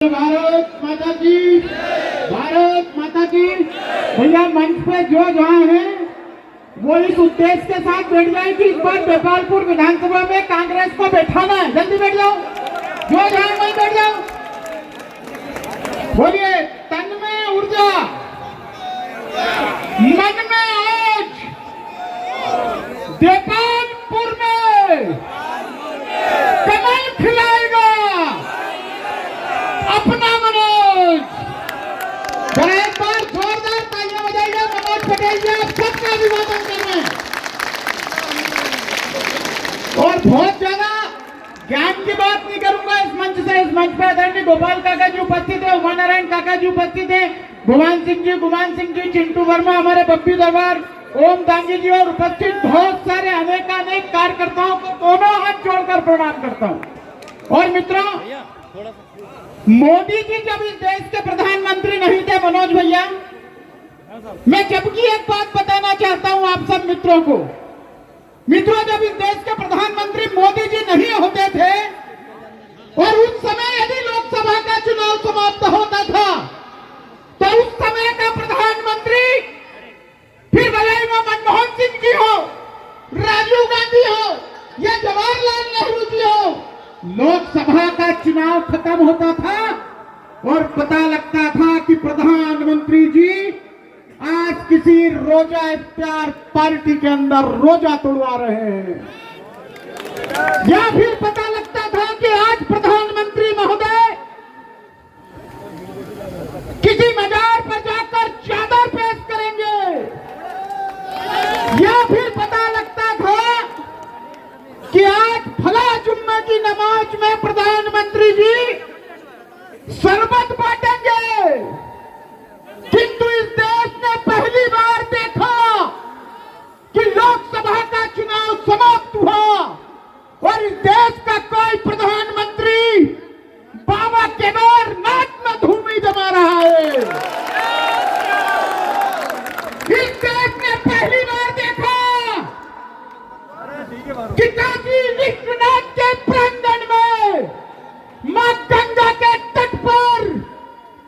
भारत माता की, भारत माता की। भैया मंच पे जो जहाँ है वो इस उद्देश्य के साथ बैठ जाए कि इस बार गोपालपुर विधानसभा में कांग्रेस को बैठाना है। जल्दी बैठ जाओ, जो जहाँ वहीं बैठ जाओ। बोलिए, तन में ऊर्जा, मन में आज, गोपालपुर में कमल खिलाएगा अपना मनोज। जरा एक बार जोरदार तालियां बजाइए मनोज पटेल जी, आप सबका अभिवादन कर रहे हैं। और बहुत ज्यादा ज्ञान की बात नहीं करूंगा इस मंच से। इस मंच पर आदरणीय गोपाल काका जी उपस्थित है, उमा नारायण काका जी उपस्थित है, गुमान सिंह जी, चिंटू वर्मा, हमारे बब्बी दरबार, ओम दांगी जी और उपस्थित बहुत सारे अनेक कार्यकर्ताओं को दोनों हाथ जोड़कर प्रणाम करता हूं। और मित्रों, मोदी जी जब इस देश के प्रधानमंत्री नहीं थे मनोज भैया, मैं जबकि एक बात बताना चाहता हूं आप सब मित्रों को। मित्रों, जब इस देश के प्रधानमंत्री मोदी जी नहीं होते थे और उस समय यदि लोकसभा का चुनाव समाप्त होता था तो उस समय का प्रधानमंत्री फिर भले ही वो मनमोहन सिंह जी हो, राजीव गांधी हो या जवाहरलाल नेहरू जी हो, लोकसभा का चुनाव खत्म होता था और पता लगता था कि प्रधानमंत्री जी आज किसी रोजा इफ्तार पार्टी के अंदर रोजा तोड़वा रहे हैं, या फिर पता लगता था कि आज प्रधानमंत्री महोदय किसी मजार पर जाकर चादर पेश करेंगे, या फिर पता लगता था कि आज फला जुम्मे की नमाज में प्रधानमंत्री जी शरबत बांटेंगे। किंतु इस देश ने पहली बार देखा कि लोकसभा का चुनाव समाप्त हुआ और इस देश का कोई प्रधानमंत्री बाबा केदारनाथ में धूमी जमा रहा है। इस देश ने पहली बार देखा कि काशी विश्वनाथ के प्रांगण में मां गंगा के तट पर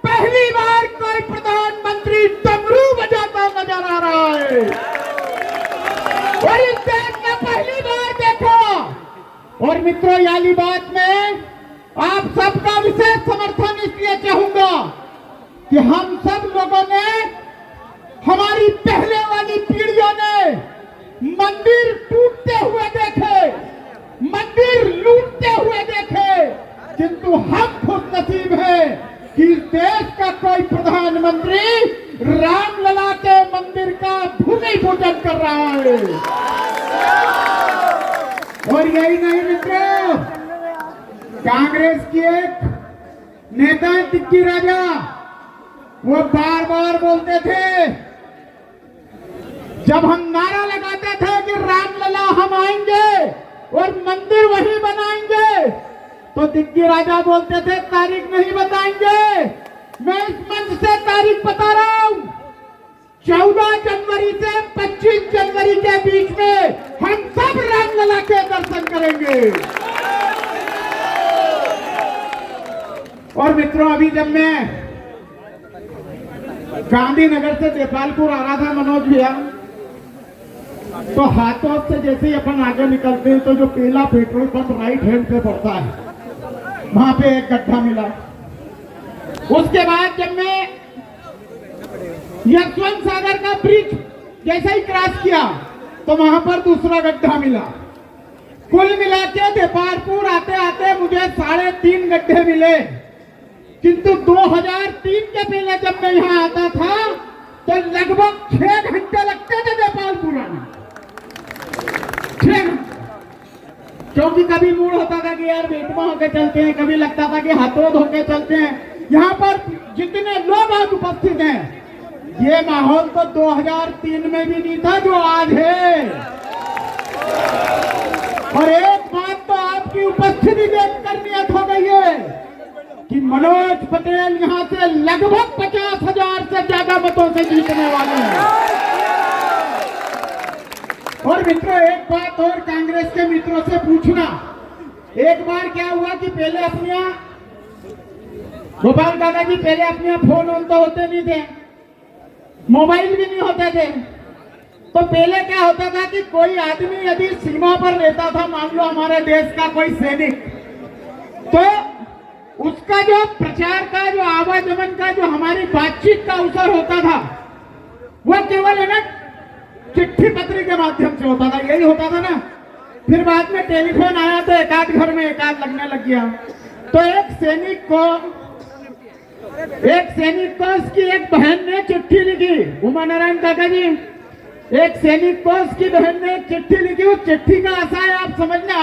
पहली बार कोई प्रधानमंत्री डमरू बजाता नजर आ रहा है। और इस देश ने पहली बार देखा। और मित्रों, याली बात में आप सबका विशेष समर्थन इसलिए चाहूंगा कि हम सब लोगों ने, हमारी पहले वाली पीढ़ियों ने मंदिर टूटते हुए देखे, मंदिर लूटते हुए देखे, किंतु हम खुद नसीब है कि इस देश का कोई प्रधानमंत्री रामलला के मंदिर का भूमि पूजन कर रहा है। और यही नहीं मित्रों, कांग्रेस की एक नेता है टिक्की राजा, वो बार बार बोलते थे, जब हम नारा लगाते थे कि रामलला हम आएंगे और मंदिर वही बनाएंगे, तो दिग्गी राजा बोलते थे तारीख नहीं बताएंगे। मैं इस मंच से तारीख बता रहा हूं, 14 जनवरी से 25 जनवरी के बीच में हम सब रामलला के दर्शन करेंगे। और मित्रों, अभी जब मैं गांधीनगर से गोपालपुर आ रहा था मनोज भैया, तो हाथों से जैसे ही अपन आगे निकलते हैं तो जो पहला पेट्रोल पंप राइट हैंड पे पड़ता है, वहां पे एक गड्ढा मिला। उसके बाद जब मैं यशवंत सागर का ब्रिज जैसे ही क्रॉस किया तो वहां पर दूसरा गड्ढा मिला। कुल मिला के गोपालपुर आते आते मुझे 3.5 गड्ढे मिले। किंतु 2003 के पहले जब मैं यहाँ आता था तो लगभग 6 घंटे लगते थे गोपालपुर आने, 6 घंटे। क्योंकि कभी मूड होता था कि यार बेटवा होके चलते हैं, कभी लगता था कि हाथों धोके चलते हैं। यहाँ पर जितने लोग आज उपस्थित हैं, ये माहौल तो 2003 में भी नहीं था जो आज है। और एक बात तो आपकी उपस्थिति देखकर नियत हो गई है कि मनोज पटेल यहाँ से लगभग 50,000 से ज्यादा मतों से जीतने वाले हैं। और मित्रों, एक बात और कांग्रेस के मित्रों से पूछना, एक बार क्या हुआ कि पहले अपने गोपाल काका जी, पहले अपने यहाँ फोन ऑन तो होते नहीं थे, मोबाइल भी नहीं होते थे। तो पहले क्या होता था कि कोई आदमी यदि सीमा पर रहता था, मान लो हमारे देश का कोई सैनिक, तो उसका जो प्रचार का, जो आवागमन का, जो हमारी बातचीत का अवसर होता था, वो केवल है ना चिट्ठी पत्री के माध्यम से होता था, यही होता था ना। फिर बाद में टेलीफोन आया तो एक आध घर में एक आध लगने लग गया। तो एक सैनिक को उसकी एक बहन ने चिट्ठी लिखी, उमा नारायण काका जी, एक सैनिक को उसकी बहन ने एक चिट्ठी लिखी। उस चिट्ठी का आशा है आप समझना